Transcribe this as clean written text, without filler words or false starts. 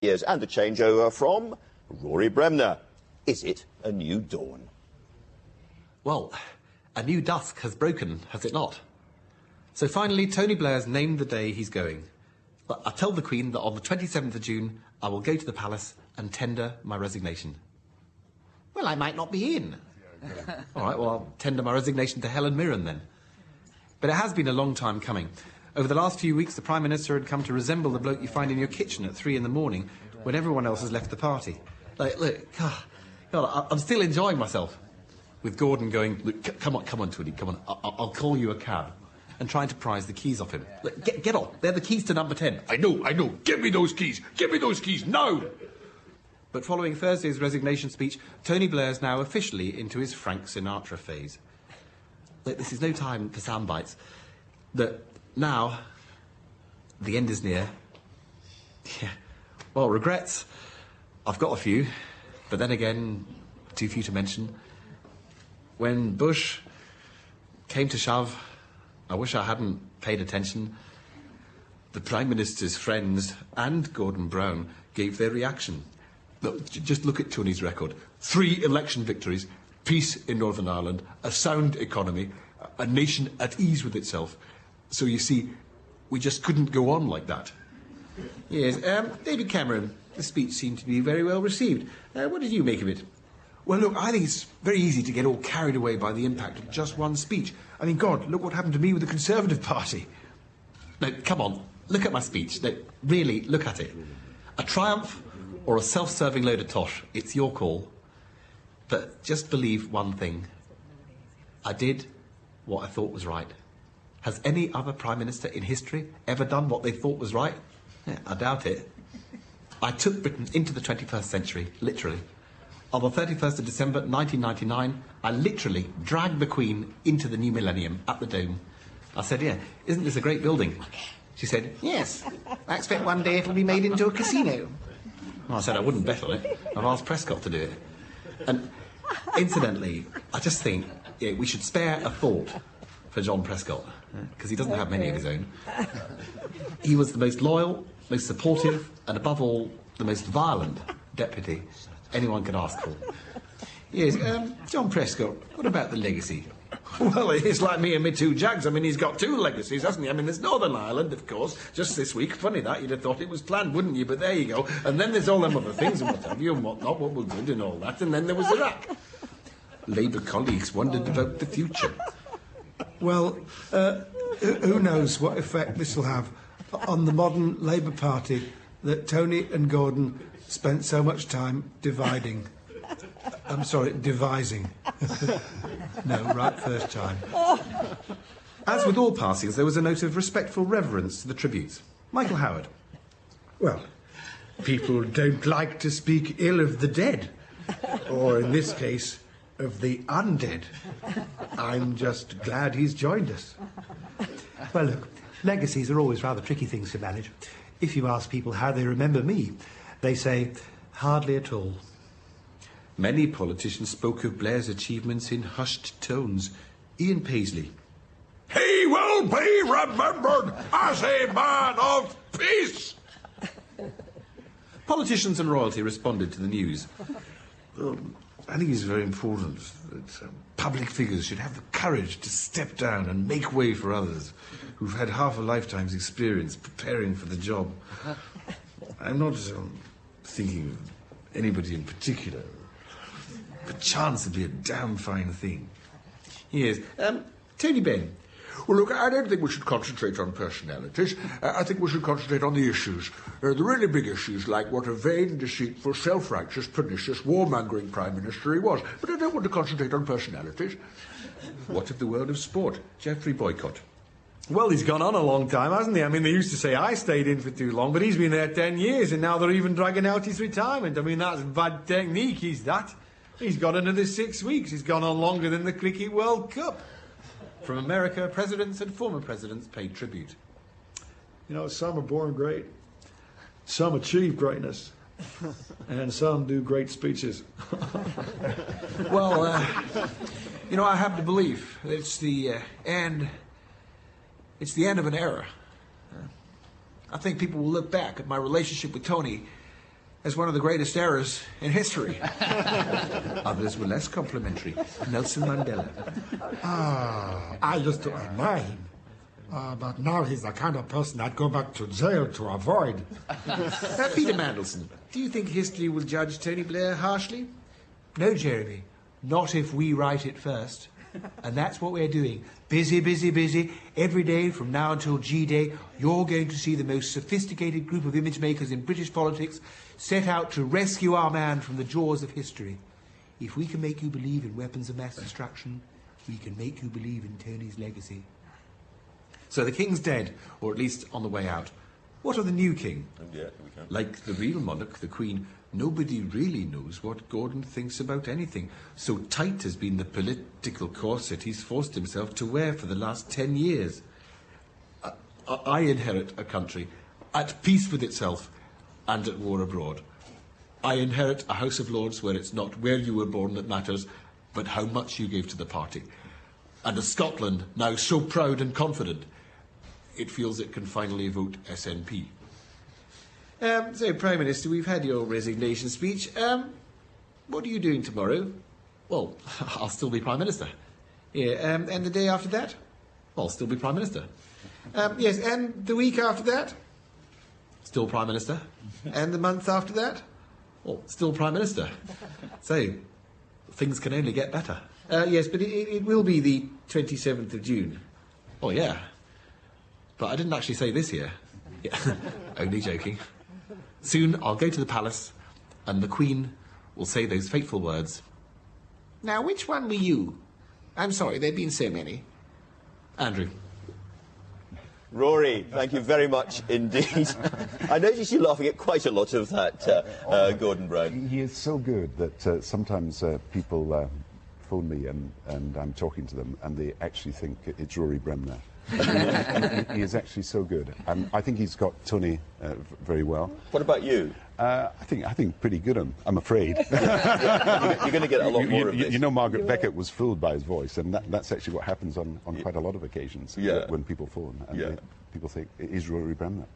years and a changeover from Rory Bremner. Is it a new dawn? Well, a new dusk has broken, has it not? So finally, Tony Blair's named the day he's going. But I told the Queen that on the 27th of June, I will go to the palace and tender my resignation. Well, I might not be in. All right, well, I'll tender my resignation to Helen Mirren then. But it has been a long time coming. Over the last few weeks, the Prime Minister had come to resemble the bloke you find in your kitchen at 3 in the morning when everyone else has left the party. Like, look, God, I'm still enjoying myself. With Gordon going, look, come on, Tony, come on, I'll call you a cab. And trying to prise the keys off him. Look, get on, they're the keys to number 10. I know, give me those keys now! But following Thursday's resignation speech, Tony Blair's now officially into his Frank Sinatra phase. Look, this is no time for sound bites. Now, the end is near. Yeah. Well, regrets. I've got a few, but then again, too few to mention. When Bush came to shove, I wish I hadn't paid attention. The Prime Minister's friends and Gordon Brown gave their reaction. Look, just look at Tony's record. 3 election victories, peace in Northern Ireland, a sound economy, a nation at ease with itself. So you see, we just couldn't go on like that. Yes, David Cameron, the speech seemed to be very well received. What did you make of it? Well, look, I think it's very easy to get all carried away by the impact of just one speech. I mean, God, look what happened to me with the Conservative Party. No, come on, look at my speech. No, really, look at it. A triumph or a self-serving load of tosh, it's your call. But just believe one thing. I did what I thought was right. Has any other Prime Minister in history ever done what they thought was right? Yeah, I doubt it. I took Britain into the 21st century, literally. On the 31st of December 1999, I literally dragged the Queen into the new millennium at the Dome. I said, yeah, isn't this a great building? She said, yes, I expect one day it'll be made into a casino. Well, I said I wouldn't bet on it. I've asked Prescott to do it. And incidentally, I just think we should spare a thought for John Prescott, because he doesn't have many of his own. He was the most loyal, most supportive, and above all, the most violent deputy anyone could ask for. Yes, John Prescott, what about the legacy? Well, it's like me and my 2 Jags. I mean, he's got 2 legacies, hasn't he? I mean, there's Northern Ireland, of course, just this week. Funny that, you'd have thought it was planned, wouldn't you? But there you go. And then there's all them other things and what have you and whatnot, what we're good and all that. And then there was Iraq. Labour colleagues wondered about the future. Well, who knows what effect this will have on the modern Labour Party that Tony and Gordon spent so much time devising. No, right first time. As with all passings, there was a note of respectful reverence to the tributes. Michael Howard. Well, people don't like to speak ill of the dead. Or, in this case, of the undead. I'm just glad he's joined us. Well, look, legacies are always rather tricky things to manage. If you ask people how they remember me, they say, hardly at all. Many politicians spoke of Blair's achievements in hushed tones. Ian Paisley. He will be remembered as a man of peace! Politicians and royalty responded to the news. I think it's very important that public figures should have the courage to step down and make way for others who've had half a lifetime's experience preparing for the job. I'm not thinking of anybody in particular, but chance would be a damn fine thing. Yes. Tony Benn. Well, look, I don't think we should concentrate on personalities. I think we should concentrate on the issues. The really big issues, like what a vain, deceitful, self-righteous, pernicious, warmongering Prime Minister he was. But I don't want to concentrate on personalities. What of the world of sport? Geoffrey Boycott. Well, he's gone on a long time, hasn't he? I mean, they used to say I stayed in for too long, but he's been there 10 years, and now they're even dragging out his retirement. I mean, that's bad technique, is that? He's got another 6 weeks. He's gone on longer than the Cricket World Cup. From America, presidents and former presidents paid tribute. You know, some are born great, some achieve greatness, and some do great speeches. Well, you know, I have the belief that it's the end of an era. I think people will look back at my relationship with Tony as one of the greatest errors in history. Others were less complimentary. Nelson Mandela. I used to admire him. But now he's the kind of person I'd go back to jail to avoid. Peter Mandelson, do you think history will judge Tony Blair harshly? No, Jeremy, not if we write it first. And that's what we're doing. Busy, busy, busy. Every day from now until G-Day, you're going to see the most sophisticated group of image makers in British politics set out to rescue our man from the jaws of history. If we can make you believe in weapons of mass destruction, we can make you believe in Tony's legacy. So the king's dead, or at least on the way out. What of the new king? Yeah, we can. Like the real monarch, the Queen, nobody really knows what Gordon thinks about anything. So tight has been the political corset he's forced himself to wear for the last 10 years. I inherit a country at peace with itself and at war abroad. I inherit a House of Lords where it's not where you were born that matters, but how much you gave to the party. And a Scotland now so proud and confident, it feels it can finally vote SNP. So, Prime Minister, we've had your resignation speech. What are you doing tomorrow? Well, I'll still be Prime Minister. Yeah, and the day after that? I'll still be Prime Minister. Yes, and the week after that? Still Prime Minister. And the month after that? Well, still Prime Minister. So, things can only get better. Yes, but it will be the 27th of June. Oh, yeah. But I didn't actually say this year. Yeah. Only joking. Soon I'll go to the palace and the Queen will say those fateful words. Now, which one were you? I'm sorry, there've been so many. Andrew. Rory, thank you very much indeed. I noticed you laughing at quite a lot of that, Gordon Brown. He is so good that sometimes people phone me and I'm talking to them and they actually think it's Rory Bremner. He is actually so good. I think he's got Tony very well. What about you? I think pretty good. I'm afraid. You're going to get a lot more of this. You know, Margaret Beckett was fooled by his voice, and that's actually what happens on quite a lot of occasions when people phone and people think it is Rory Bremner.